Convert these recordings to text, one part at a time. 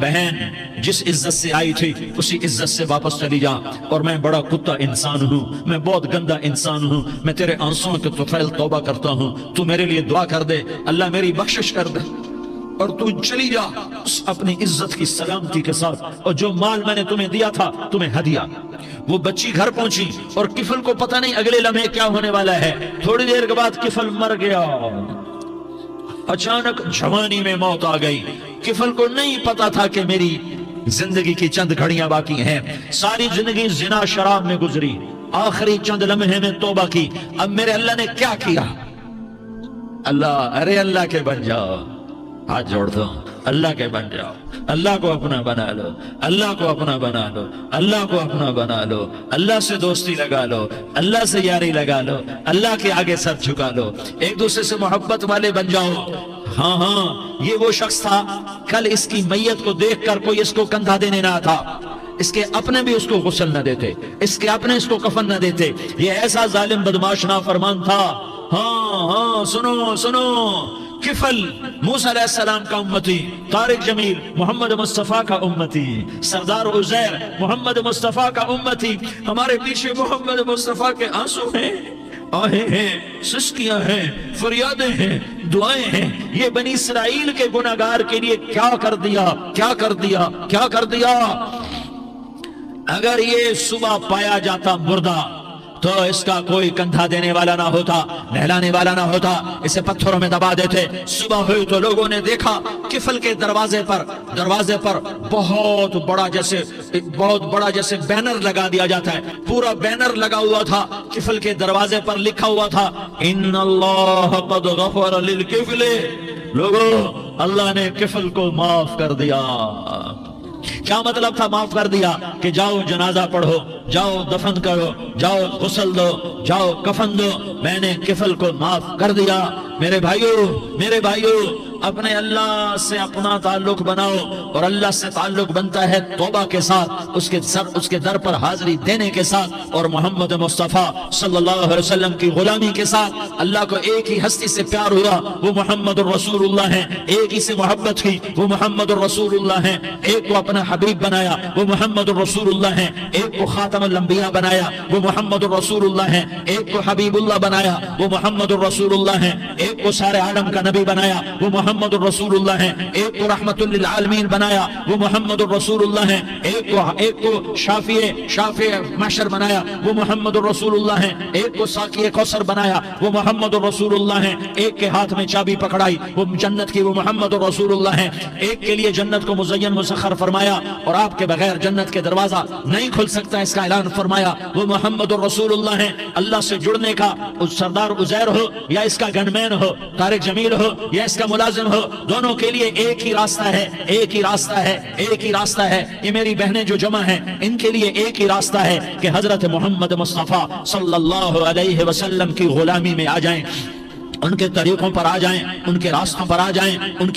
بہن جس عزت سے آئی تھی اسی عزت سے واپس چلی جا، اور میں بڑا کتا انسان ہوں، میں بہت گندا انسان ہوں، میں تیرے آنسوں کے طفیل توبہ کرتا ہوں، تو میرے لیے دعا کر دے، اللہ میری بخشش کر دے، اور تو چلی جا اس اپنی عزت کی سلامتی کے ساتھ، اور جو مال میں نے تمہیں دیا تھا تمہیں ہدیہ۔ وہ بچی گھر پہنچی اور کفل کو پتہ نہیں اگلے لمحے کیا ہونے والا ہے، تھوڑی دیر کے بعد کفل مر گیا، اچانک جوانی میں موت آ گئی۔ کفل کو نہیں پتا تھا کہ میری زندگی کی چند گھڑیاں باقی ہیں، ساری زندگی زنا شراب میں گزری، آخری چند لمحے میں توبہ کی، اب میرے اللہ نے کیا کیا؟ ارے اللہ کے بن جاؤ، ہاتھ جوڑ دو، اللہ کے بن جاؤ، اللہ کو اپنا بنا لو، اللہ کو اپنا بنا لو، اللہ کو اپنا بنا لو، اللہ سے دوستی لگا لو، اللہ سے یاری لگا لو، اللہ کے آگے سر جھکا لو، ایک دوسرے سے محبت والے بن جاؤ۔ ہاں یہ وہ شخص تھا، کل اس کی میت کو دیکھ کر کوئی اس کو کندھا دینے نہ تھا، اس کے اپنے بھی اس کو غسل نہ دیتے، اس کے اپنے اس کو کفن نہ دیتے، یہ ایسا ظالم بدماش نافرمان تھا۔ ہاں سنو سنو، کفل موسیٰ علیہ السلام کا امتی، طارق جمیل محمد مصطفیٰ کا امتی، سردار عزیر محمد مصطفیٰ کا امتی، ہمارے پیچھے محمد مصطفیٰ کے آنسو ہیں، آہیں ہیں، سسکیاں ہیں، فریادیں ہیں، دعائیں ہیں، یہ بنی اسرائیل کے گناہگار کے لیے کیا کر دیا، کیا کر دیا، کیا کر دیا۔ اگر یہ صبح پایا جاتا مردہ تو اس کا کوئی کندھا دینے والا نہ ہوتا، نہلانے والا نہ ہوتا، اسے پتھروں میں دبا دیتے۔ صبح ہوئی تو لوگوں نے دیکھا کفل کے دروازے پر بہت بڑا جیسے بینر لگا دیا جاتا ہے، پورا بینر لگا ہوا تھا، کفل کے دروازے پر لکھا ہوا تھا ان اللہ قد غفر للکفل، لوگوں اللہ نے کفل کو معاف کر دیا۔ کیا مطلب تھا معاف کر دیا؟ کہ جاؤ جنازہ پڑھو، جاؤ دفن کرو، جاؤ غسل دو، جاؤ کفن دو، میں نے کفل کو معاف کر دیا۔ میرے بھائیو اپنے اللہ سے اپنا تعلق بناؤ، اور اللہ سے تعلق بنتا ہے توبہ کے ساتھ، اس کے در پر حاضری دینے کے ساتھ، اور محمد مصطفیٰ صلی اللہ علیہ وسلم کی غلامی کے ساتھ۔ اللہ کو ایک ہی ہستی سے پیار ہوا، وہ محمد الرسول اللہ ہیں، ایک ہی سے محبت کی، وہ محمد الرسول اللہ ہیں، ایک کو اپنا حبیب بنایا، وہ محمد الرسول اللہ ہیں، ایک کو خاتم الانبیاء بنایا، وہ محمد الرسول اللہ ہیں، ایک کو حبیب اللہ بنایا، وہ محمد الرسول اللہ ہیں، ایک کو سارے عالم کا نبی بنایا، وہ محمد الرسول اللہ ہیں، ایک کو رحمت للعالمین بنایا، وہ محمد الرسول اللہ ہیں، ایک کو شافع محشر بنایا، وہ محمد الرسول اللہ ہیں، ایک کو ساقی کوثر بنایا، وہ محمد الرسول اللہ ہیں، ایک کے ہاتھ میں چابی پکڑائی وہ جنت کی، وہ محمد الرسول اللہ ہیں، ایک کے لیے جنت کو مزین مسخر فرمایا، اور آپ کے بغیر جنت کے دروازہ نہیں کھل سکتا اس کا اعلان فرمایا، وہ محمد الرسول اللہ ہیں۔ اللہ سے جڑنے کا سردار عزیر ہو یا اس کا گنمین ہو، طارق جمیل ہو یا اس کا ملازم ہو، دونوں کے لیے ایک ہی راستہ ہے، ایک ہی راستہ ہے، ایک ہی راستہ ہے۔ یہ میری بہنیں جو جمع ہیں ان کے لیے ایک ہی راستہ ہے کہ حضرت محمد مصطفیٰ صلی اللہ علیہ وسلم کی غلامی میں آ جائیں، ان کے طریقوں پر آ جائیں، ان کے راستوں پر آ جائیں، ان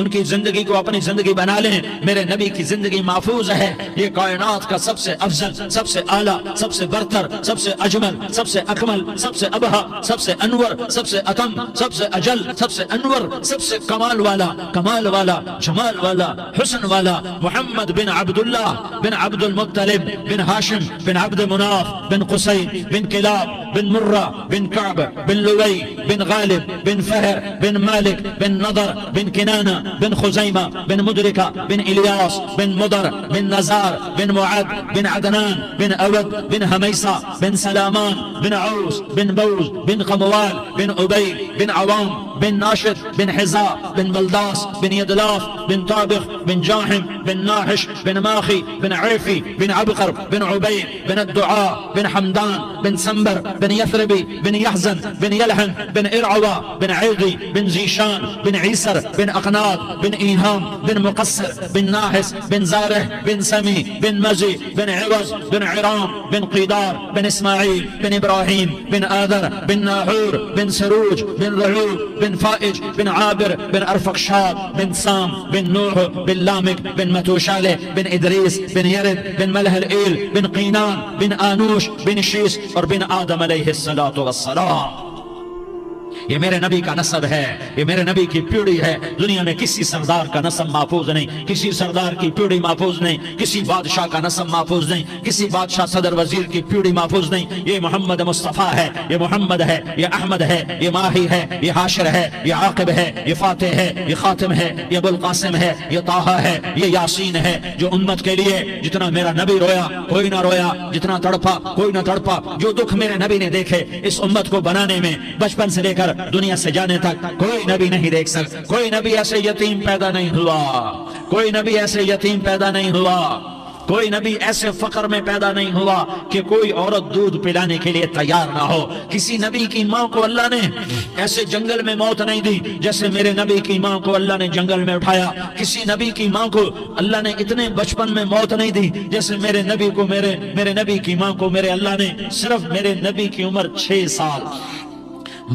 کی زندگی کو اپنی زندگی بنا لیں۔ میرے نبی کی زندگی محفوظ ہے، یہ کائنات کا سب سے افضل، سب سے اعلیٰ، سب سے برتر، سب سے اجمل، سب سے اکمل، سب سے ابہا، سب سے انور، سب سے اتم، سب سے اجل، سب سے انور، سب سے کمال والا، جمال والا، حسن والا، محمد بن عبداللہ بن عبد المطلب بن ہاشم بن عبد مناف بن قصی بن کلاب بن مرہ بن کعب بن لوی بن غالب بن فہر بن مالک بن نضر بن کنانہ بن خزیمہ بن مدرکہ بن الیاس بن مدر بن نزار بن معد بن عدنان بن اود بن حمیسہ بن سلامان بن عوس بن بوز بن قموال بن عبی بن عوام بن ناشد بن حزاء بن بلداس بن يدلاف بن طابخ بن جاحم بن ناحش بن ماخي بن عيفي بن عبقر بن عبيد بن الدعاء بن حمدان بن سنبر بن يثربي بن يحزن بن يلحن بن إرعوى بن عيضي بن زيشان بن عيسر بن أقناط بن إيهام بن مقصر بن ناحس بن زارح بن سمي بن مزي بن عوز بن عرام بن قيدار بن إسماعيل بن إبراهيم بن آذر بن ناحور بن سروج بن رعوب بن فائج بن عابر بن أرفقشاد بن سام بن نوح بن لامك بن متوشالة بن إدريس بن يرد بن ملح الإيل بن قينان بن آنوش بن شيس اور بن آدم علیہ الصلاة والسلام۔ یہ میرے نبی کا نسب ہے، یہ میرے نبی کی پیڑھی ہے. دنیا میں کسی سردار کا نسب محفوظ نہیں، کسی سردار کی پیڑھی محفوظ نہیں، کسی بادشاہ کا نسب محفوظ نہیں، کسی بادشاہ صدر وزیر کی پیڑھی محفوظ نہیں. یہ محمد مصطفیٰ ہے، یہ محمد ہے، یہ احمد ہے، یہ ماہی ہے، یہ حاشر ہے، یہ عاقب ہے، یہ فاتح ہے، یہ خاتم ہے، یہ ابو القاسم ہے، یہ طٰہٰ ہے، یہ یاسین ہے. جو امت کے لیے جتنا میرا نبی رویا کوئی نہ رویا، جتنا تڑپا کوئی نہ تڑپا، جو دکھ میرے نبی نے دیکھے اس امت کو بنانے میں، بچپن سے لے کر دنیا سے جانے تک کوئی نبی نہیں دیکھ سکتا. کوئی نبی ایسے یتیم پیدا نہیں ہوا، کوئی نبی ایسے یتیم پیدا نہیں ہوا، کوئی نبی ایسے فقر میں پیدا نہیں ہوا کہ کوئی عورت دودھ پلانے کے لیے تیار نہ ہو. کسی نبی کی ماں کو اللہ نے ایسے جنگل میں موت نہیں دی جیسے میرے نبی کی ماں کو اللہ نے جنگل میں اٹھایا. کسی نبی کی ماں کو اللہ نے اتنے بچپن میں موت نہیں دی جیسے میرے نبی کو میرے نبی کی ماں کو میرے اللہ نے صرف میرے نبی کی عمر 6 سال،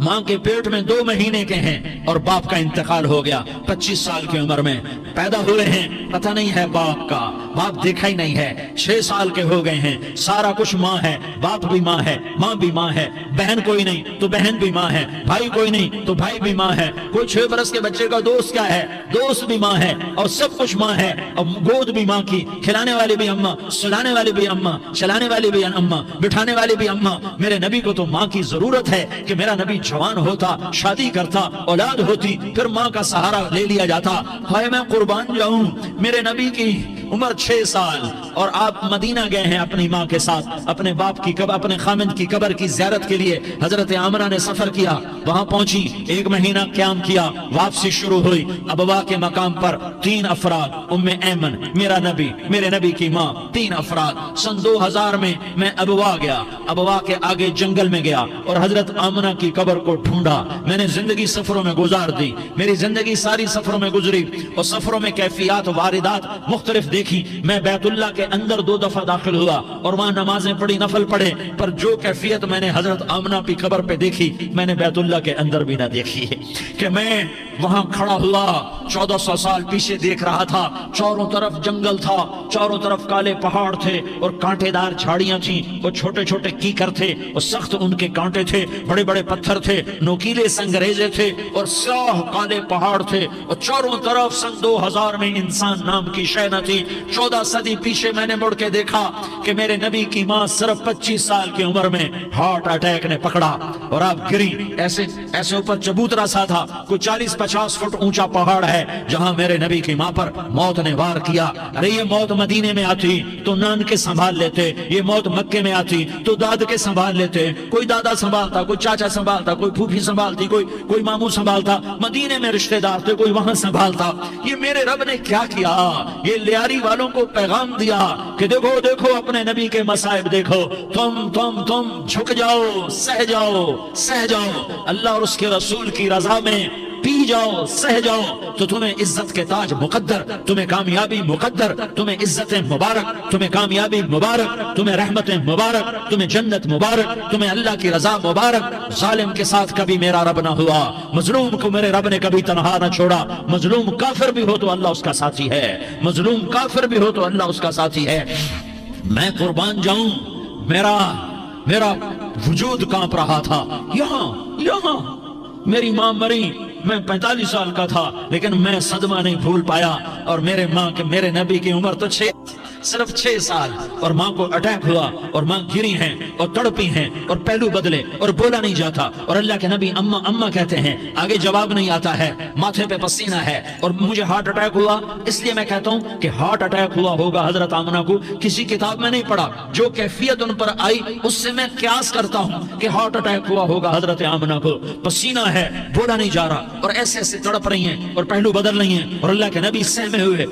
ماں کے پیٹ میں 2 مہینے کے ہیں اور باپ کا انتقال ہو گیا. 25 سال کی عمر میں پیدا ہوئے ہیں، پتہ نہیں ہے باپ کا، باپ دیکھا ہی نہیں ہے. 6 سال کے ہو گئے ہیں، سارا کچھ ماں ہے، باپ بھی ماں ہے، ماں بھی ماں ہے، بہن کوئی نہیں تو بہن بھی ماں ہے، بھائی کوئی نہیں تو بھائی بھی ماں ہے. کوئی 6 برس کے بچے کا دوست کیا ہے، دوست بھی ماں ہے، اور سب کچھ ماں ہے. اور گود بھی ماں کی، کھلانے والی بھی اماں، سلانے والی بھی اماں، چلانے والی بھی اماں، بٹھانے والی بھی اماں. میرے نبی کو تو ماں کی ضرورت ہے کہ میرا نبی جوان ہوتا، شادی کرتا، اولاد ہوتی، پھر ماں کا سہارا لے لیا جاتا. ہائے میں قربان جاؤں، میرے نبی کی عمر 6 سال اور آپ مدینہ گئے ہیں اپنی ماں کے ساتھ، اپنے باپ کی قبر، اپنے خامند کی قبر کی زیارت کے لیے. حضرت آمنہ نے سفر کیا، وہاں پہنچی، 1 مہینہ قیام کیا، واپسی شروع ہوئی. ابوا کے مقام پر 3 افراد، ام ایمن، میرا نبی، میرے نبی کی ماں، 3 افراد. سن 2000 میں ابوا گیا، ابوا کے آگے جنگل میں گیا اور حضرت آمنہ کی قبر کو ڈھونڈا. میں نے زندگی سفروں میں گزار دی، میری زندگی ساری سفروں میں گزری اور سفروں میں کیفیات واردات مختلف دیکھی. میں بیت اللہ کے اندر 2 دفعہ داخل ہوا اور وہاں نمازیں پڑھی، نفل پڑھے، پر جو کیفیت میں نے حضرت آمنہ کی قبر پہ دیکھی میں نے بیت اللہ کے اندر بھی نہ دیکھی. کہ میں وہاں کھڑا ہوا 1400 سال پیچھے دیکھ رہا تھا، چاروں طرف جنگل تھا، چاروں طرف کالے پہاڑ تھے اور کانٹے دار جھاڑیاں تھیں، اور چھوٹے چھوٹے کیکر تھے اور سخت ان کے کانٹے تھے، بڑے بڑے پتھر تھے، نوکیلے سنگریزے تھے اور سیاہ کالے پہاڑ تھے، اور چاروں طرف سن 2000 میں انسان نام کی شے نہ تھی. 14 صدی پیچھے میں نے مڑ کے دیکھا کہ میرے نبی کی ماں صرف 25 سال کی عمر میں ہارٹ اٹیک نے پکڑا اور آپ گری. ایسے اوپر چبوترا سا تھا، کوئی 40-50 فٹ اونچا پہاڑ ہے جہاں میرے نبی کی ماں پر موت نے وار کیا. ارے یہ موت مدینے میں آتی تو نان کے سنبھال لیتے، یہ موت مکے میں آتی تو داد کے سنبھال لیتے. کوئی دادا سنبھالتا، کوئی چاچا سنبھالتا، کوئی پھوپھی سنبھالتی، کوئی ماموں سنبھالتا، مدینے میں رشتہ دار تھے، کوئی وہاں سنبھالتا. یہ میرے رب نے کیا کیا؟ یہ لیاری والوں کو پیغام دیا کہ دیکھو دیکھو اپنے نبی کے مصائب دیکھو، تم جھک جاؤ، سہ جاؤ اللہ اور اس کے رسول کی رضا میں، پی جاؤ، سہ جاؤ تو تمہیں عزت کے تاج مقدر، تمہیں کامیابی مقدر، تمہیں عزت مبارک، تمہیں کامیابی مبارک، تمہیں رحمت مبارک، تمہیں جنت مبارک، تمہیں اللہ کی رضا مبارک. ظالم کے ساتھ کبھی میرا رب نہ ہوا، مظلوم کو میرے رب نے کبھی تنہا نہ چھوڑا. مظلوم کافر بھی ہو تو اللہ اس کا ساتھی ہے، مظلوم کافر بھی ہو تو اللہ اس کا ساتھی ہے. میں قربان جاؤں، میرا وجود کانپ رہا تھا. یہاں میری ماں مری، میں 45 سال کا تھا لیکن میں صدمہ نہیں بھول پایا. اور میرے نبی کی عمر تو صرف 6 سال، اور ماں کو اٹیک ہوا اور ماں گری ہیں اور تڑپی ہیں اور پہلو بدلے اور بولا نہیں جاتا. اور اللہ کے نبی اماں اماں کہتے ہیں، آگے جواب نہیں آتا ہے، ماتھے پہ پسینہ ہے. اور مجھے ہارٹ اٹیک ہوا، اس لیے میں کہتا ہوں کہ ہارٹ اٹیک ہوا ہوگا حضرت آمنہ کو، کسی کتاب میں نہیں پڑھا. جو کیفیت ان پر آئی اس سے میں قیاس کرتا ہوں کہ ہارٹ اٹیک ہوا ہوگا حضرت آمنہ کو. پسینہ ہے، بولا نہیں جا رہا اور ایسے تڑپ رہی ہیں اور پہلو بدل رہی ہیں. اور اللہ کے نبی سہمے ہوئے،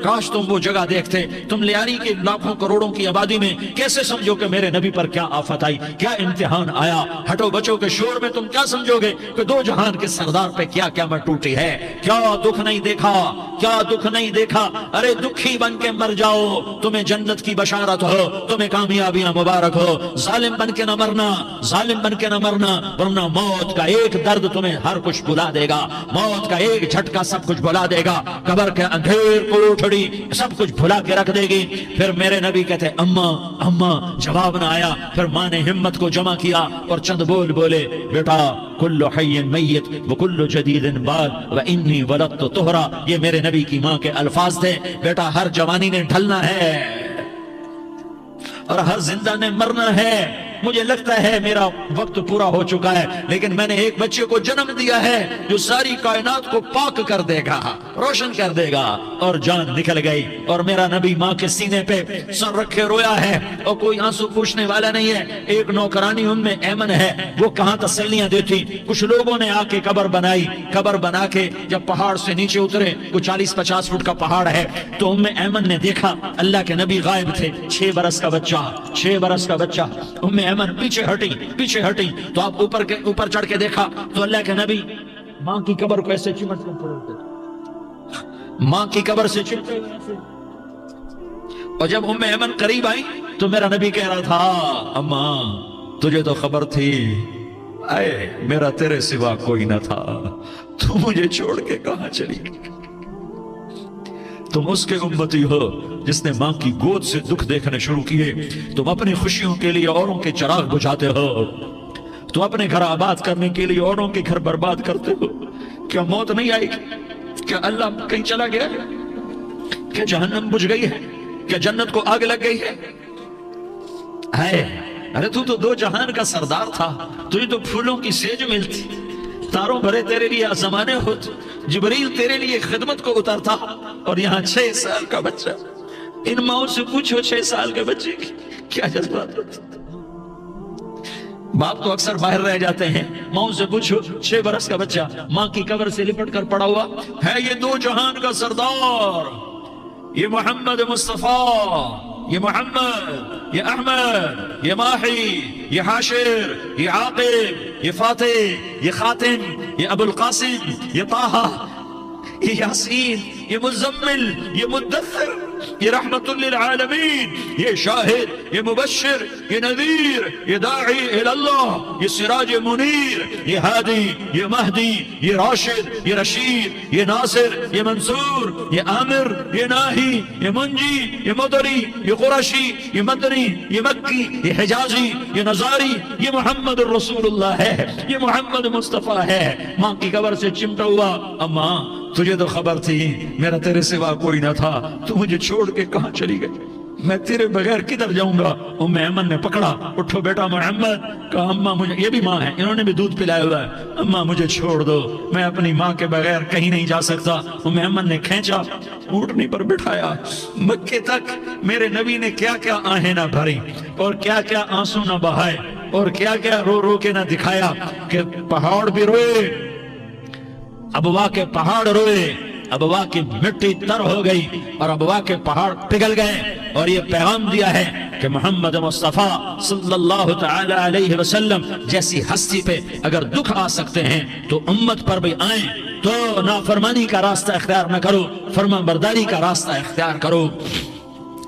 کاش تم وہ جگہ دیکھتے. تم لیاری کے لاکھوں کروڑوں کی آبادی میں کیسے سمجھو کہ میرے نبی پر کیا آفت آئی، کیا امتحان آیا. ہٹو بچوں کے شور میں تم کیا سمجھو گے کہ 2 جہان کے سردار پہ کیا قیامت ٹوٹی ہے. کیا دکھ نہیں دیکھا، کیا دکھ نہیں دیکھا. ارے دکھی بن کے مر جاؤ، تمہیں جنت کی بشارت ہو، تمہیں کامیابیاں مبارک ہو. ظالم بن کے نہ مرنا، ظالم بن کے نہ مرنا، ورنہ موت کا ایک درد تمہیں ہر کچھ بھلا دے گا، موت کا ایک جھٹکا سب کچھ بھلا دے گا. قبر کے اندھیر کوٹھڑی سب کچھ بھلا کے رکھ دے گی. پھر میرے نبی کہتے اماں اماں، جواب نہ آیا. پھر ماں نے ہمت کو جمع کیا اور چند بول بولے، بیٹا کل حی میت وکل جدید بال وانی ولدت طہرا. یہ میرے نبی کی ماں کے الفاظ تھے. بیٹا ہر جوانی نے ڈھلنا ہے اور ہر زندہ نے مرنا ہے. مجھے لگتا ہے میرا وقت پورا ہو چکا ہے، لیکن میں نے ایک بچے کو جنم دیا ہے جو ساری کائنات کو پاک کر دے گا، روشن کر دے گا. اور جان نکل گئی اور میرا نبی ماں کے سینے پہ سر رکھے رویا ہے اور کوئی آنسو پوچھنے والا نہیں ہے. ایک نوکرانی ام ایمن ہے، وہ کہاں تسلیاں دیتی. کچھ لوگوں نے آ کے قبر بنائی. قبر بنا کے جب پہاڑ سے نیچے اترے، کوئی 40-50 فٹ کا پہاڑ ہے، تو ام ایمن نے دیکھا اللہ کے نبی غائب تھے. 6 برس کا بچہ، 6 برس کا بچہ. ام ایمن پیچھے ہٹی تو آپ اوپر چڑھ کے دیکھا تو اللہ کے نبی ماں کی قبر کو ایسے چمٹ کر پڑے ہوتے، ماں کی قبر سے چمٹے ہوئے. اور جب ام ایمن قریب آئی تو میرا نبی کہہ رہا تھا اماں تجھے تو خبر تھی، اے میرا تیرے سوا کوئی نہ تھا، تو مجھے چھوڑ کے کہاں چلی گئی. تم اس کے امتی ہو جس نے ماں کی گود سے دکھ دیکھنے شروع کیے. تم اپنی خوشیوں کے لیے اوروں کے چراغ بجھاتے ہو، تم اپنے گھر آباد کرنے کے لیے اوروں کے گھر برباد کرتے ہو. کیا موت نہیں آئی؟ کیا اللہ کہیں چلا گیا؟ کیا جہنم بجھ گئی ہے؟ کیا جنت کو آگ لگ گئی ہے؟ ارے تو 2 جہان کا سردار تھا، تجھے تو پھولوں کی سیج ملتی، تاروں بھرے تیرے لیے آسمانے ہوتے، جبریل تیرے لیے خدمت کو اترتا، اور یہاں 6 سال کا بچہ. ان ماؤں سے پوچھو 6 سال کے بچے کی کیا جذبات ہوتے. باپ تو اکثر باہر رہ جاتے ہیں، ماؤں سے پوچھو 6 برس کا بچہ ماں کی قبر سے لپٹ کر پڑا ہوا ہے. یہ 2 جہان کا سردار، یہ محمد مصطفیٰ، یہ محمد، یہ احمد، یہ ماہی، یہ حاشر، یہ عاقب، یہ فاتح، یہ خاتم، یہ ابو القاسم، یہ طه، یہ یاسین، یہ مزمل، یہ مدثر، یہ رحمت للعالمین، یہ شاہد، یہ مبشر، یہ نذیر، یہ داعی الاللہ، یہ سراج منیر، یہ ہادی، یہ مہدی، یہ راشد، یہ رشید، یہ ناصر، یہ منصور، یہ عامر، یہ ناہی، یہ منجی، یہ مدری، یہ قرشی، یہ مدنی، یہ مکی، یہ حجازی، یہ نظاری. یہ محمد الرسول اللہ ہے، یہ محمد مصطفیٰ ہے. ماں کی قبر سے چمٹا ہوا، اماں تجھے تو خبر تھی میرا تیرے سوا کوئی نہ تھا، تو مجھے چھوڑ کے کہاں چلی گئی، میں تیرے بغیر کدھر جاؤں گا. ام ایمن نے پکڑا، اٹھو بیٹا محمد. کہا اماں مجھے، یہ بھی ماں ہے، انہوں نے بھی دودھ پلایا ہوا ہے، اماں مجھے چھوڑ دو، میں اپنی ماں کے بغیر کہیں نہیں جا سکتا. ام ایمن نے کھینچا، اونٹنی پر بٹھایا. مکے تک میرے نبی نے کیا کیا آہیں نہ بھری اور کیا کیا آنسو نہ بہائے اور کیا کیا رو رو کے نہ دکھایا کہ پہاڑ بھی روئے، ابوا کے پہاڑ روئے، ابوا کی مٹی تر ہو گئی اور ابوا کے پہاڑ پگھل گئے. اور یہ پیغام دیا ہے کہ محمد مصطفیٰ صلی اللہ تعالی علیہ وسلم جیسی ہستی پہ اگر دکھ آ سکتے ہیں تو امت پر بھی آئیں. تو نافرمانی کا راستہ اختیار نہ کرو، فرما برداری کا راستہ اختیار کرو.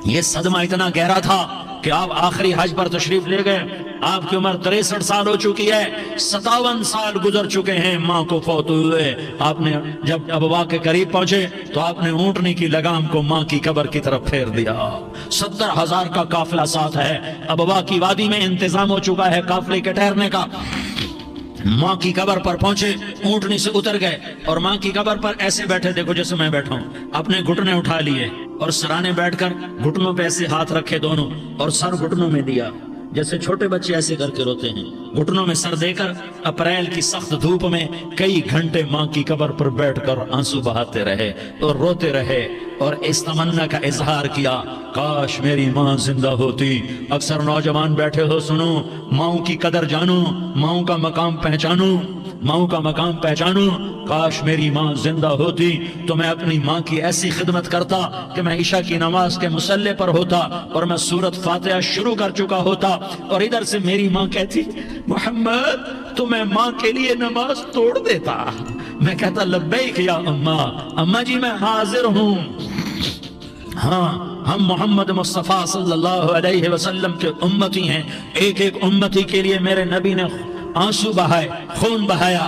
یہ صدمہ اتنا گہرا تھا کہ آپ آخری حج پر تشریف لے گئے. آپ کی عمر 63 سال ہو چکی ہے، 57 سال گزر چکے ہیں ماں کو فوت ہوئے. آپ نے جب ابوا کے قریب پہنچے تو آپ نے اونٹنی کی لگام کو ماں کی قبر کی طرف پھیر دیا. 70,000 کا قافلہ ساتھ ہے. ابوا کی وادی میں انتظام ہو چکا ہے قافلے کے ٹھہرنے کا. ماں کی قبر پر پہنچے، اونٹنی سے اتر گئے اور ماں کی قبر پر ایسے بیٹھے، دیکھو جیسے میں بیٹھا ہوں، اپنے گھٹنے اٹھا لیے اور سرانے بیٹھ کر گھٹنوں پہ ایسے ہاتھ رکھے دونوں اور سر گھٹنوں میں دیا، جیسے چھوٹے بچے ایسے کر کے روتے ہیں. گھٹنوں میں سر دے کر اپریل کی سخت دھوپ میں کئی گھنٹے ماں کی قبر پر بیٹھ کر آنسو بہاتے رہے اور روتے رہے اور اس تمنا کا اظہار کیا، کاش میری ماں زندہ ہوتی. اکثر نوجوان بیٹھے ہو، سنو، ماؤں کی قدر جانو، ماؤں کا مقام پہچانو، ماؤں کا مقام پہچانو. کاش میری ماں زندہ ہوتی تو میں اپنی ماں کی ایسی خدمت کرتا کہ میں عشاء کی نماز کے مصلی پر ہوتا اور میں سورۃ فاتحہ شروع کر چکا ہوتا اور ادھر سے میری ماں کہتی محمد تو میں ماں کے لیے نماز توڑ دیتا. میں کہتا لبیک یا اماں، اماں جی میں حاضر ہوں. ہاں، ہم محمد مصطفیٰ صلی اللہ علیہ وسلم کے امتی ہیں. ایک ایک امتی کے لیے میرے نبی نے آنسو بہائے، خون بہایا.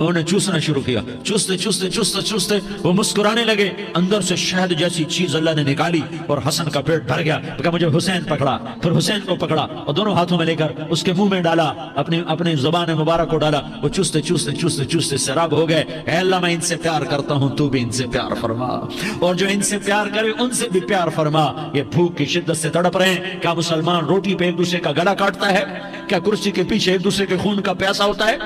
انہوں نے چوسنا شروع کیا، چوستے چوستے چوستے چوستے وہ مسکرانے لگے، اندر سے شہد جیسی چیز اللہ نے نکالی اور حسن کا پیٹ بھر گیا۔ کہا مجھے حسین پکڑا، پھر حسین کو پکڑا اور دونوں ہاتھوں میں لے کر اس کے منہ میں ڈالا، اپنی زبان مبارک کو ڈالا۔ وہ چوستے چوستے چوستے چوستے سیراب ہو گئے۔ اے اللہ میں ان سے پیار کرتا ہوں، تو بھی ان سے پیار فرما، اور جو ان سے پیار کرے ان سے بھی پیار فرما۔ یہ بھوک کی شدت سے تڑپ رہے ہیں۔ کیا مسلمان روٹی پہ ایک دوسرے کا گلا کاٹتا ہے؟ کیا کرسی کے پیچھے ایک دوسرے کے خون کا پیاسا ہوتا ہے؟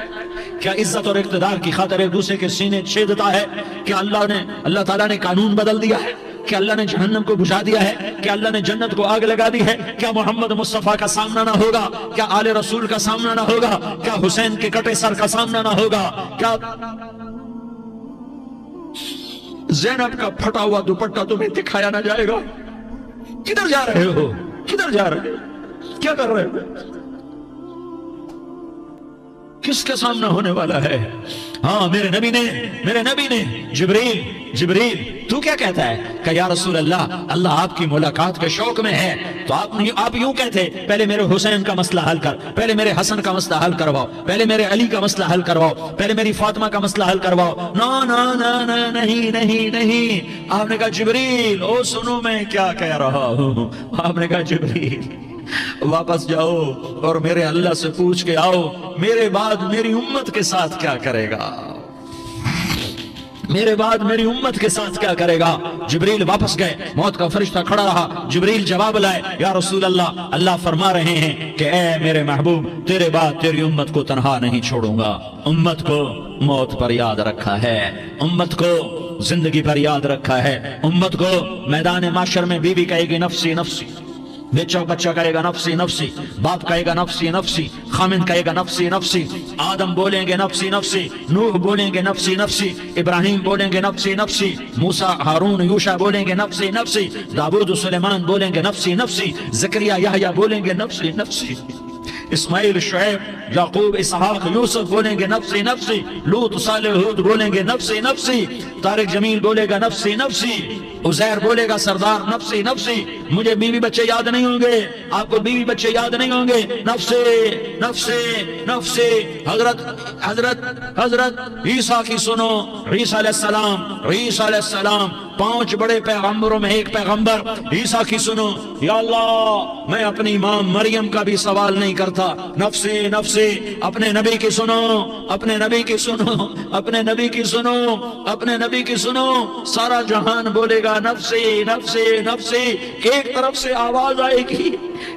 کیا عزت اور اقتدار کی خاطر ایک دوسرے کے سینے چھیدتا ہے؟ کیا اللہ تعالیٰ نے قانون بدل دیا ہے؟ کیا اللہ نے جہنم کو بجھا دیا ہے؟ کیا اللہ نے جنت کو آگ لگا دی ہے؟ کیا محمد مصطفیٰ کا سامنا نہ ہوگا؟ کیا آل رسول کا سامنا نہ ہوگا؟ کیا حسین کے کٹے سر کا سامنا نہ ہوگا؟ کیا زینب کا پھٹا ہوا دوپٹہ تمہیں دکھایا نہ جائے گا؟ کدھر جا رہے ہو؟ کدھر جا رہے ہو؟ کیا کر رہے ہو؟ کس کے سامنا ہونے والا ہے؟ ہاں میرے نبی نے جبریل تو کیا کہتا ہے کہ یا رسول اللہ آپ کی ملاقات کے شوق میں ہے، تو آپ یوں کہتے پہلے میرے حسین کا مسئلہ حل کر، پہلے میرے حسن کا مسئلہ حل کرواؤ، پہلے میرے علی کا مسئلہ حل کرواؤ، پہلے میری فاطمہ کا مسئلہ حل کرواؤ۔ نہیں۔ آپ نے کہا جبریل او سنو میں کیا کہہ رہا ہوں۔ آپ نے کہا جبریل واپس جاؤ اور میرے اللہ سے پوچھ کے آؤ میرے بعد میری امت کے ساتھ کیا کرے گا، میرے بعد میری امت کے ساتھ کیا کرے گا۔ جبریل واپس گئے، موت کا فرشتہ کھڑا رہا۔ جبریل جواب لائے، یا رسول اللہ فرما رہے ہیں کہ اے میرے محبوب تیرے بعد تیری امت کو تنہا نہیں چھوڑوں گا۔ امت کو موت پر یاد رکھا ہے، امت کو زندگی پر یاد رکھا ہے، امت کو میدان معاشر میں بیوی کہے گی نفسی نفسی، بیچا بچہ کہے گا نفسی نفسی، باپ کہے گا نفسی نفسی، خامن کہے گا نفسی نفسی، آدم بولیں گے نفسی نفسی، نوح بولیں گے نفسی نفسی، ابراہیم بولیں گے نفسی نفسی، موسیٰ ہارون یوشع بولیں گے نفسی نفسی، داؤد سلیمان بولیں گے نفسی نفسی، زکریا یحییٰ بولیں گے نفسی نفسی، اسماعیل شعیب یعقوب اسحاق یوسف بولیں گے نفسی نفسی، لوط صالح ہود بولیں گے نفسی نفسی، طارق جمیل بولے گا نفسی نفسی، عزیر بولے گا سردار نفسی نفسی، مجھے بیوی بچے یاد نہیں ہوں گے، آپ کو بیوی بچے یاد نہیں ہوں گے، نفسی نفسی نفسی۔ حضرت عیسیٰ کی سنو، عیسیٰ علیہ السلام 5 بڑے پیغمبروں میں ایک پیغمبر، عیسیٰ کی سنو، یا اللہ میں اپنی ماں مریم کا بھی سوال نہیں کرتا، نفسی نفسی۔ اپنے نبی کی سنو، اپنے نبی کی سنو، اپنے نبی کی سنو، اپنے نبی کی سنو، سارا جہان بولے گا نفسی نفسی نفسی۔ ایک طرف سے آواز آئے گی،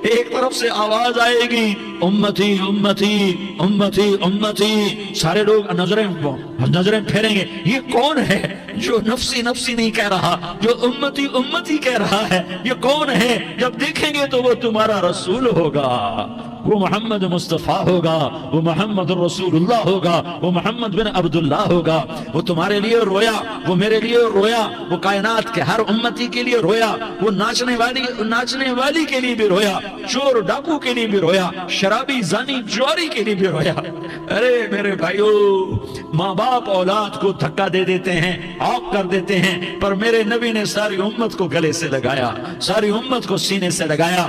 ایک طرف سے آواز آئے گی، امتی امتی امتی امتی۔ سارے لوگ نظریں پھیریں گے، یہ کون ہے جو نفسی نفسی نہیں کہہ رہا، جو امتی امتی کہہ رہا ہے، یہ کون ہے؟ جب دیکھیں گے تو وہ تمہارا رسول ہوگا، وہ محمد مصطفیٰ ہوگا، وہ محمد رسول اللہ ہوگا، وہ محمد بن عبداللہ ہوگا۔ وہ تمہارے لیے رویا، وہ میرے لیے رویا، وہ کائنات کے ہر امتی کے لیے رویا، وہ ناچنے والی کے لیے بھی رویا، چور ڈاکو کے لیے بھی رویا، شرابی زانی جواری کے لیے بھی رویا۔ ارے میرے بھائیو، ماں باپ اولاد کو دھکا دے دیتے ہیں، عاق کر دیتے ہیں، پر میرے نبی نے ساری امت کو گلے سے لگایا، ساری امت کو سینے سے لگایا۔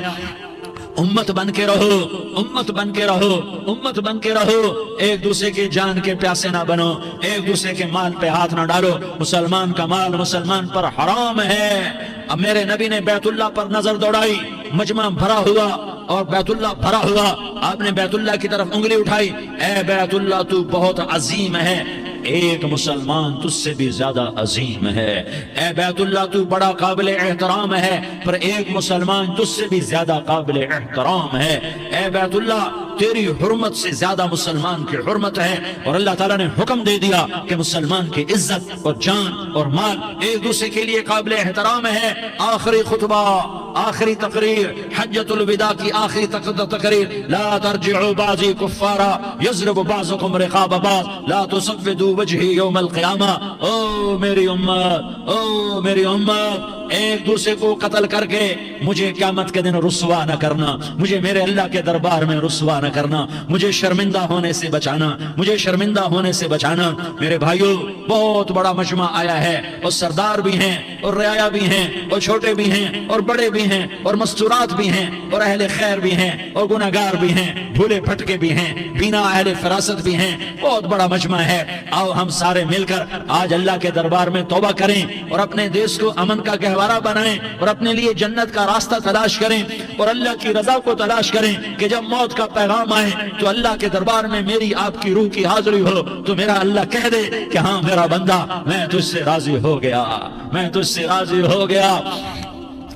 امت بن کے رہو، امت بن کے رہو، امت بن کے رہو، ایک دوسرے کی جان کے پیاسے نہ بنو، ایک دوسرے کے مال پہ ہاتھ نہ ڈالو۔ مسلمان کا مال مسلمان پر حرام ہے۔ اب میرے نبی نے بیت اللہ پر نظر دوڑائی، مجمع بھرا ہوا اور بیت اللہ بھرا ہوا، آپ نے بیت اللہ کی طرف انگلی اٹھائی، اے بیت اللہ تو بہت عظیم ہے، ایک مسلمان تجھ سے بھی زیادہ عظیم ہے، اے بیت اللہ تو بڑا قابل احترام ہے، پر ایک مسلمان تجھ سے بھی زیادہ قابل احترام ہے، اے بیت اللہ تیری حرمت سے زیادہ مسلمان کی حرمت ہے۔ اور اللہ تعالیٰ نے حکم دے دیا کہ مسلمان کی عزت اور جان اور مال ایک دوسرے کے لیے قابل احترام ہے۔ آخری خطبہ، آخری تقریر، حجۃ الوداع کی آخری تقریر، لا ترجعوا بعضی کفارا یضرب بعضکم رقاب بعض لا تصودوا وجہی یوم القیامہ۔ او میری امت، او میری امت، ایک دوسرے کو قتل کر کے مجھے قیامت کے دن رسوا نہ کرنا، مجھے میرے اللہ کے دربار میں رسوا نہ کرنا، مجھے شرمندہ ہونے سے بچانا، مجھے شرمندہ ہونے سے بچانا۔ میرے بھائیوں، بہت بڑا مجمع آیا ہے، اور سردار بھی ہیں اور رعایا بھی ہیں اور چھوٹے بھی ہیں اور بڑے بھی ہیں اور مستورات بھی ہیں اور اہل خیر بھی ہیں اور گناہگار بھی ہیں، بھولے بھٹکے بھی ہیں، بینا اہل فراست بھی ہیں۔ بہت بڑا مجمع ہے، آؤ ہم سارے مل کر آج اللہ کے دربار میں توبہ کریں اور اپنے دیش کو امن کا گہوارہ بنائیں اور اپنے لیے جنت کا راستہ تلاش کریں اور اللہ کی رضا کو تلاش کریں کہ جب موت کا پیغام آئے تو اللہ کے دربار میں میری آپ کی روح کی حاضری ہو تو میرا اللہ کہہ دے کہ ہاں میرا بندہ، میں تجھ سے راضی ہو گیا، میں تجھ سے راضی ہو گیا۔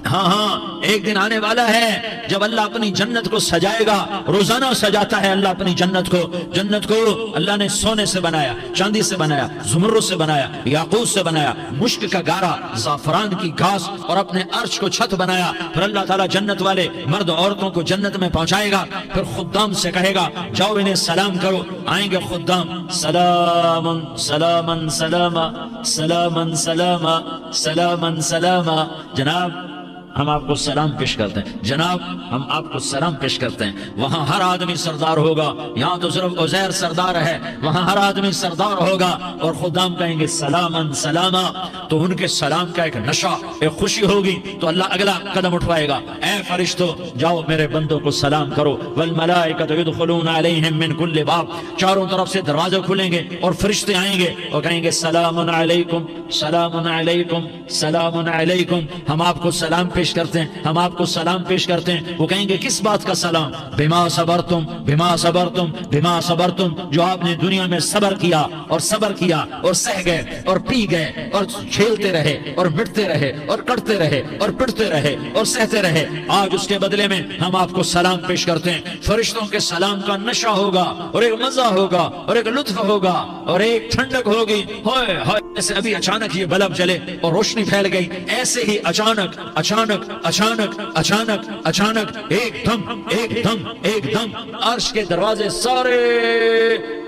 ہاں ہاں، ایک دن آنے والا ہے جب اللہ اپنی جنت کو سجائے گا، روزانہ سجاتا ہے اللہ اپنی جنت کو۔ جنت کو اللہ نے سونے سے بنایا، چاندی سے بنایا، زمرد سے بنایا، یاقوت سے بنایا، مشک کا گارا، زعفران کی گھاس اور اپنے عرش کو چھت بنایا۔ پھر اللہ تعالیٰ جنت والے مرد عورتوں کو جنت میں پہنچائے گا، پھر خدام سے کہے گا جاؤ انہیں سلام کرو۔ آئیں گے خدام، سلامن سلامن سلاما سلامن سلاما سلامن سلاما۔ جناب ہم آپ کو سلام پیش کرتے ہیں، جناب ہم آپ کو سلام پیش کرتے ہیں۔ وہاں ہر آدمی سردار ہوگا، یہاں تو صرف عزیر سردار ہے، وہاں ہر آدمی سردار ہوگا اور خدام کہیں گے سلامن سلاما۔ تو ان کے سلام کا ایک نشہ، ایک خوشی ہوگی، تو اللہ اگلا قدم اٹھوائے گا، اے فرشتو جاؤ میرے بندوں کو سلام کرو۔ والملائکۃ یدخلون علیہم من کل باب، چاروں طرف سے دروازے کھلیں گے اور فرشتے آئیں گے اور کہیں گے سلام علیکم سلام علیکم سلام علیکم۔ ہم آپ کو سلام پیش کرتے ہیں، ہم آپ کو سلام پیش کرتے ہیں۔ وہ کہیں گے کس بات کا سلام؟ بما صبرتم بما صبرتم بما صبرتم، جو آپ نے دنیا میں صبر کیا اور صبر کیا اور سہ گئے اور پی گئے اور جھیلتے رہے اور مٹتے رہے اور کٹتے رہے اور پٹتے رہے اور سہتے رہے، آج اس کے بدلے میں ہم آپ کو سلام پیش کرتے ہیں۔ فرشتوں کے سلام کا نشہ ہوگا اور ایک مزہ ہوگا اور ایک لطف ہوگا اور ایک ٹھنڈک ہوگی۔ ہوئے ہوئے، جیسے ابھی اچانک یہ بلب جلے اور روشنی پھیل گئی، ایسے ہی اچانک اچانک اچانک اچانک اچانک ایک دم ایک دم ایک دم عرش کے دروازے سارے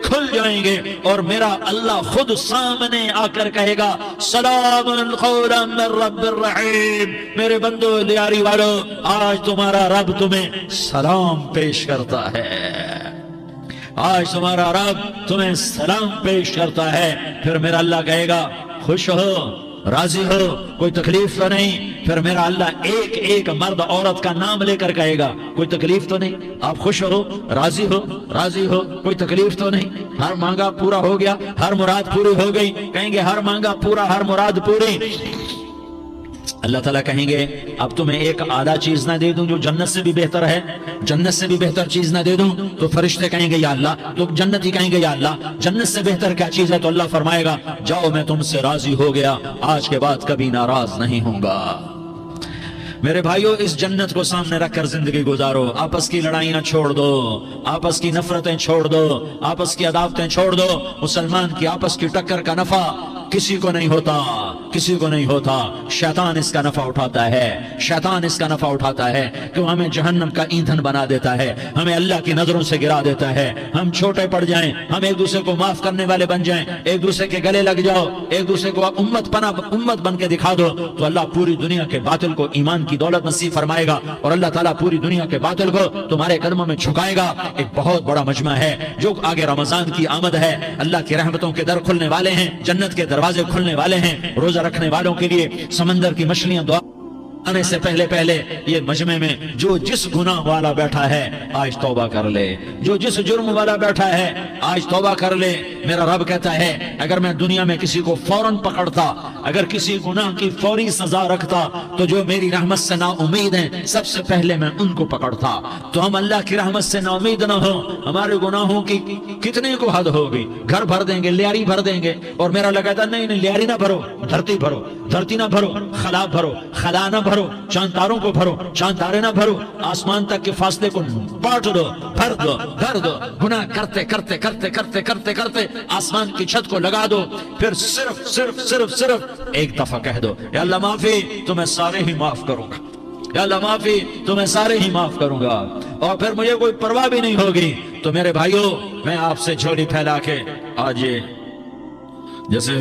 کھل جائیں گے اور میرا اللہ خود سامنے آ کر کہے گا سلام قولا من رب الرحیم۔ میرے بندو لیاری والو، آج تمہارا رب تمہیں سلام پیش کرتا ہے، آج تمہارا رب تمہیں سلام پیش کرتا ہے۔ پھر میرا اللہ کہے گا خوش ہو، راضی ہو، کوئی تکلیف تو نہیں؟ پھر میرا اللہ ایک ایک مرد عورت کا نام لے کر کہے گا کوئی تکلیف تو نہیں؟ آپ خوش ہو، راضی ہو، راضی ہو، کوئی تکلیف تو نہیں؟ ہر مانگا پورا ہو گیا، ہر مراد پوری ہو گئی؟ کہیں گے ہر مانگا پورا، ہر مراد پوری۔ اللہ تعالیٰ کہیں گے اب تمہیں ایک اعلیٰ چیز نہ دے دوں جو جنت سے بھی بہتر ہے، جنت سے بھی بہتر چیز نہ دے دوں؟ تو فرشتے کہیں گے یا اللہ، تو جنت ہی کہیں گے یا اللہ جنت سے بہتر کیا چیز ہے؟ تو اللہ فرمائے گا جاؤ میں تم سے راضی ہو گیا، آج کے بعد کبھی ناراض نہیں ہوں گا۔ میرے بھائیوں، اس جنت کو سامنے رکھ کر زندگی گزارو، آپس کی لڑائیاں چھوڑ دو، آپس کی نفرتیں چھوڑ دو، آپس کی عداوتیں چھوڑ دو۔ مسلمان کی آپس کی ٹکر کا نفع کسی کو نہیں ہوتا، کسی کو نہیں ہوتا۔ شیطان اس کا نفع اٹھاتا ہے، شیطان اس کا نفع اٹھاتا ہے کہ وہ ہمیں جہنم کا ایندھن بنا دیتا ہے، ہمیں اللہ کی نظروں سے گرا دیتا ہے، ہم چھوٹے پڑ جائیں، ہم ایک دوسرے کو معاف کرنے والے بن جائیں، ایک دوسرے کے گلے لگ جاؤ، ایک دوسرے کو امت بن کے دکھا دو، تو اللہ پوری دنیا کے باطل کو ایمان کی دولت نصیب فرمائے گا اور اللہ تعالیٰ پوری دنیا کے باطل کو تمہارے قدموں میں جھکائے گا۔ ایک بہت بڑا مجمع ہے، جو آگے رمضان کی آمد ہے، اللہ کی رحمتوں کے در کھلنے والے ہیں، جنت کے دروازے کھلنے والے ہیں۔ روزہ رکھنے والوں کے لیے سمندر کی مچھلیاں دعا آنے سے پہلے پہلے یہ مجمع میں جو جس گناہ والا بیٹھا ہے آج توبہ کر لے، جو جس جرم والا بیٹھا ہے آج توبہ کر لے۔ میرا رب کہتا ہے اگر میں دنیا میں کسی کو فوراً پکڑتا، اگر کسی گناہ کی فوری سزا رکھتا، تو جو میری رحمت سے نا امید ہیں سب سے پہلے میں ان کو پکڑتا۔ تو ہم اللہ کی رحمت سے نا امید نہ ہو، ہمارے گناہوں کی کتنے کو حد ہوگی، گھر بھر دیں گے، لیاری بھر دیں گے، اور میرا اللہ کہتا نہیں نہیں، لیاری نہ بھرو، دھرتی بھرو، دھرتی نہ بھرو، خلا بھرو، خلا نہ بھرو، چاند تاروں کو بھرو، چاند تارے نہ بھرو، آسمان تک کے فاصلے کو بانٹ دو، بھر دو، بھر دو، گناہ کرتے کرتے کرتے کرتے کرتے کرتے آسمان کی چھت کو لگا دو، پھر صرف صرف صرف صرف ایک دفعہ کہہ دو یا اللہ معافی، تو میں سارے ہی معاف کروں گا، یا اللہ معافی، تو میں سارے ہی معاف کروں گا، اور پھر مجھے کوئی پرواہ بھی نہیں ہوگی۔ تو میرے بھائیوں، میں آپ سے جھولی پھیلا کے آج یہ جیسے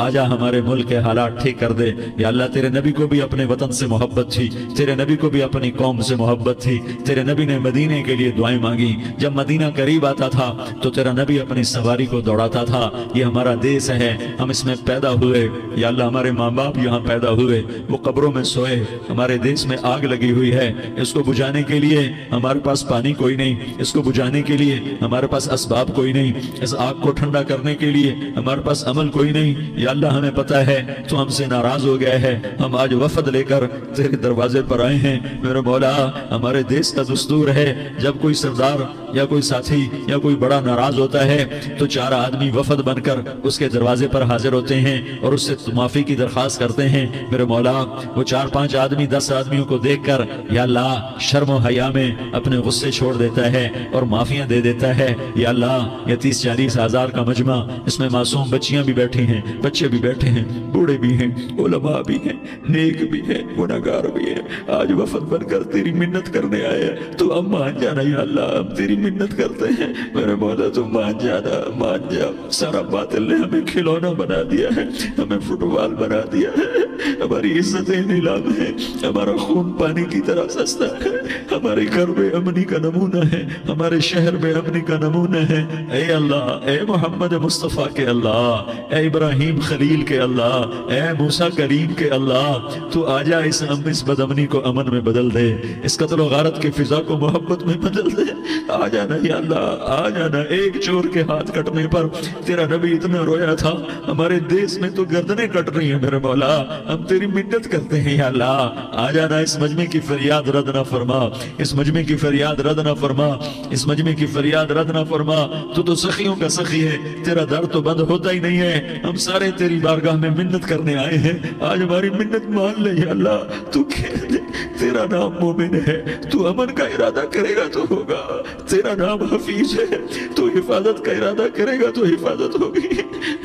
آجا ہمارے ملک کے حالات ٹھیک کر دے۔ یا اللہ تیرے نبی کو بھی اپنے وطن سے محبت تھی، تیرے نبی کو بھی اپنی قوم سے محبت تھی، تیرے نبی نے مدینے کے لیے دعائیں مانگی، جب مدینہ قریب آتا تھا تو تیرا نبی اپنی سواری کو دوڑاتا تھا۔ یہ ہمارا دیس ہے، ہم اس میں پیدا ہوئے، یا اللہ ہمارے ماں باپ یہاں پیدا ہوئے، وہ قبروں میں سوئے، ہمارے دیس میں آگ لگی ہوئی ہے، اس کو بجھانے کے لیے ہمارے پاس پانی کوئی نہیں، اس کو بجھانے کے لیے ہمارے پاس اسباب کوئی نہیں، اس آگ کو ٹھنڈا کرنے کے لیے ہمارے پاس عمل کوئی نہیں۔ یا اللہ ہمیں پتہ ہے تو ہم سے ناراض ہو گیا ہے، ہم آج وفد لے کر تیرے دروازے پر آئے ہیں۔ میرے مولا ہمارے دیس کا دستور ہے، جب کوئی سردار یا کوئی ساتھی یا کوئی بڑا ناراض ہوتا ہے تو 4 آدمی وفد بن کر اس کے دروازے پر حاضر ہوتے ہیں اور اس سے معافی کی درخواست کرتے ہیں۔ میرے مولا وہ 4-5 آدمی 10 آدمیوں کو دیکھ کر یا اللہ شرم و حیا میں اپنے غصے چھوڑ دیتا ہے اور معافیاں دے دیتا ہے۔ یا اللہ یہ 30-40 ہزار کا مجمع، اس میں معصوم بچیاں بھی بیٹھی ہیں، بچے بھی بیٹھے ہیں، بوڑھے بھی ہیں، علماء بھی ہیں، نیک بھی ہیں، گناہگار بھی ہیں، آج وفد بن کر تیری منت کرنے آئے ہیں، تو اب مان جانا یا اللہ، ہم تیری منت کرتے ہیں۔ میرے مولا تو مان جانا، مان جا۔ سارا باطل نے ہمیں کھلونا بنا دیا ہے، ہمیں فٹ بال بنا دیا ہے، ہماری عزتیں نیلام ہے، ہمارا خون پانی کی طرح سستا ہے، ہمارے گھر بے امنی کا نمونہ ہے، ہمارے شہر بے امنی کا نمونہ ہے۔ اے اللہ، اے محمد مصطفیٰ کے اللہ، اے ابراہیم خلیل کے اللہ، اے موسیٰ کریم کے اللہ، تو آجا اس بد امنی کو امن میں بدل دے، اس قتل و غارت کی فضا کو محبت میں بدل دے۔ آ جانا یا اللہ، آ جانا۔ ایک چور کے ہاتھ کٹنے پر تیرا نبی اتنا رویا تھا، ہمارے دیس میں تو گردنیں کٹ رہی ہیں۔ میرے مولا ہم تیری منت کرتے ہیں یا اللہ، آ جانا، اس مجمع کی فریاد رد نہ فرما، اس مجمع کی فریاد رد نہ فرما، اس مجمع کی فریاد رد نہ فرما۔ تو سخیوں کا سخی ہے، تیرا در تو بند ہوتا ہی نہیں ہے، ہم سارے تیری بارگاہ میں منت کرنے آئے ہیں، آج ہماری منت مان لے یا اللہ۔ تو کہہ دے تیرا نام مومن ہے، تو امن کا ارادہ کرے گا تو ہوگا، تیرا نام حفیظ ہے، تو حفاظت کا ارادہ کرے گا تو حفاظت ہوگی،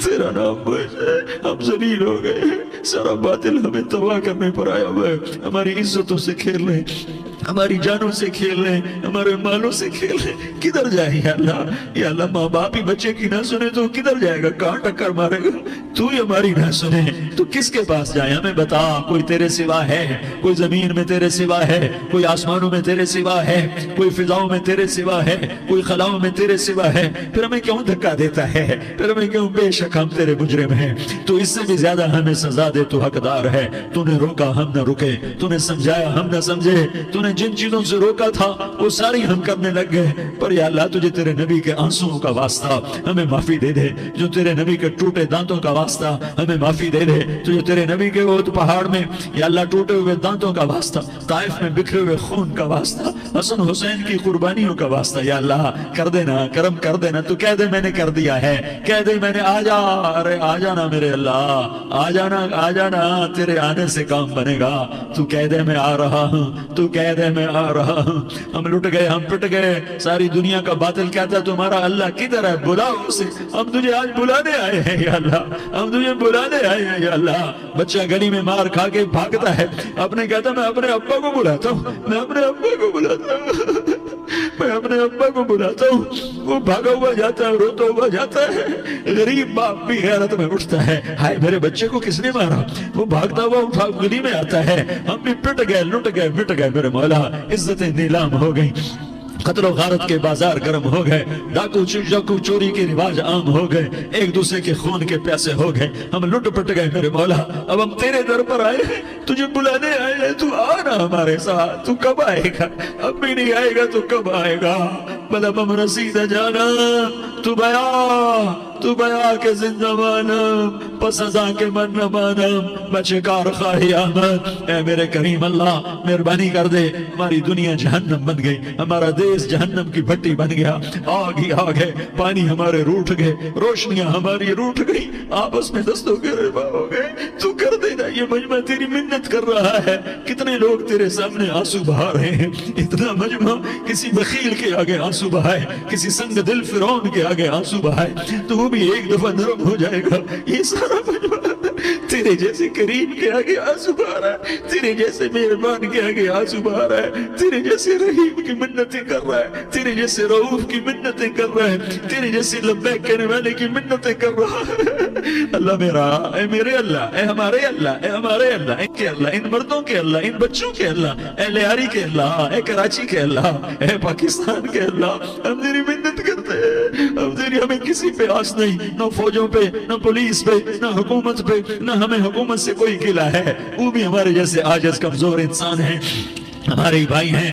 تیرا نام بخش ہے۔ ہم ذلیل ہو گئے ہیں، سارا باطل ہمیں تباہ کرنے پر آیا ہوا ہے، ہماری عزتوں سے کھیل رہے، ہماری جانوں سے کھیل رہے، ہمارے مالوں سے کھیل رہے۔ کدھر جائے یا اللہ؟ یا اللہ ماں باپ ہی بچے کی نہ سنے تو کدھر جائے گا؟ کہاں ٹکر مارے گا؟ تو ہی ہماری نہ سنے تو کس کے پاس جائے؟ ہمیں بتا، کوئی تیرے سوا ہے؟ کوئی زمین میں تیرے سوا ہے؟ کوئی آسمانوں میں تیرے سوا ہے؟ کوئی فضاؤں میں تیرے سوا ہے؟ کوئی خلاؤں میں تیرے سوا ہے؟ پھر ہمیں کیوں دھکا دیتا ہے؟ پھر ہمیں کیوں؟ بے شک ہم تیرے مجرم ہیں، تو اس سے بھی زیادہ ہمیں سزا دے، تو حقدار ہے۔ تو نے روکا ہم نہ رکے، تو نے سمجھایا ہم نہ سمجھے، تو نے جن چیزوں سے روکا تھا وہ ساری ہم کرنے لگ گئے۔ پر یا اللہ تجھے تیرے نبی کے آنسوؤں کا واسطہ ہمیں معافی دے دے، جو تیرے نبی کے ٹوٹے دانتوں کا واسطہ ہمیں معافی دے دے، جو تیرے نبی کے وہ پہاڑ میں یا اللہ ٹوٹے ہوئے دانتوں کا واسطہ، طائف میں بکھرے ہوئے خون کا واسطہ، حسن حسین کی قربانیوں کا واسطہ، یا اللہ کر دینا، کرم کر دینا۔ تو کہہ دے میں نے کر دیا ہے، کہہ دے میں نے، آ جا، ارے آ جانا میرے اللہ، آ جانا، آ جانا، تیرے آنے سے کام بنے گا۔ تو کہہ دے میں آ رہا ہوں، تو کہہ دے میں آ رہا ہوں۔ ہم لٹ گئے، ہم پٹ گئے، ساری دنیا کا باطل کہتا ہے تمہارا اللہ کدھر ہے؟ بلاؤ اسے، ہم تجھے آج بلانے آئے ہیں یا اللہ، ہم تجھے بلانے آئے ہیں یا اللہ۔ بچہ گلی میں مار کھا کے بھاگتا ہے، اپنے کہتا میں اپنے ابا کو بلاتا ہوں، میں اپنے ابا کو بلاتا ہوں، میں اپنے ابا کو بلاتا ہوں، وہ بھاگا ہوا جاتا ہے، روتا ہوا جاتا ہے۔ غریب باپ بھی غیرت میں اٹھتا ہے، ہائے میرے بچے کو کس نے مارا؟ وہ بھاگتا ہوا اٹھا گلی میں آتا ہے، ہم بھی پٹ گئے، لٹ گئے، مٹ گئے میرے مولا، عزتیں نیلام ہو گئی، قتل و غارت کے بازار گرم ہو گئے، ڈاکو چوری کے رواج عام ہو گئے، ایک دوسرے کے خون کے پیاسے ہو گئے، ہم لٹ پٹ گئے میرے مولا۔ اب ہم تیرے در پر آئے ہیں، تجھے بلانے آئے ہیں، تو آنا ہمارے ساتھ۔ تو کب آئے گا؟ اب بھی نہیں آئے گا تو کب آئے گا؟ مطلب ہم رسید جانا، تو بیا کے زندہ مانم، پس ازاں کے من نہ مانم، بچے کار خواہی آمد۔ اے میرے کریم اللہ مہربانی کر دے، ہماری دنیا جہنم بن گئی، ہمارا دیس جہنم کی بھٹی بن گیا، آگ ہی آگ ہے، پانی ہمارے روٹھ گئے، روشنیاں ہماری روٹھ گئی، آپس میں دستوں کے ربا ہو گئے۔ تو کر دینا، یہ مجمع تیری منت کر رہا ہے، کتنے لوگ تیرے سامنے آنسو بہا رہے ہیں، اتنا مجمع کسی بخیل کے آگے آنسو بہائے، کسی سنگ دل فرعون کے آگے آنسو بہائے تو وہ بھی ایک دفعہ نرم ہو جائے گا۔ یہ سارا مجمع تیرے تیرے جیسے کریم کے آگے آنسو بہا رہا ہے، تیرے جیسے مہربان کے آگے آنسو بہا رہا ہے، تیرے جیسے رحیم کی منتیں کر رہا ہے، تیرے جیسے رؤوف کی منتیں کر رہا ہے، تیرے جیسے لبیک کہنے والے کی منتیں کر رہا ہے۔ اللہ میرا، اے میرے اللہ، اے ہمارے اللہ، اے ہمارے اللہ، ان کے اللہ، ان مردوں کے اللہ، ان بچوں کے اللہ، اے لیاری کے اللہ، اے کراچی کے اللہ، اے پاکستان کے اللہ، ہم تیری منت کرتے ہیں، ہم تیری، ہمیں کسی پہ آس نہیں، نہ فوجوں پہ، نہ پولیس پہ، نہ حکومت پہ، نہ ہمیں حکومت سے کوئی گلہ ہے، وہ بھی ہمارے جیسے عاجز کمزور انسان ہیں، ہمارے بھائی ہیں۔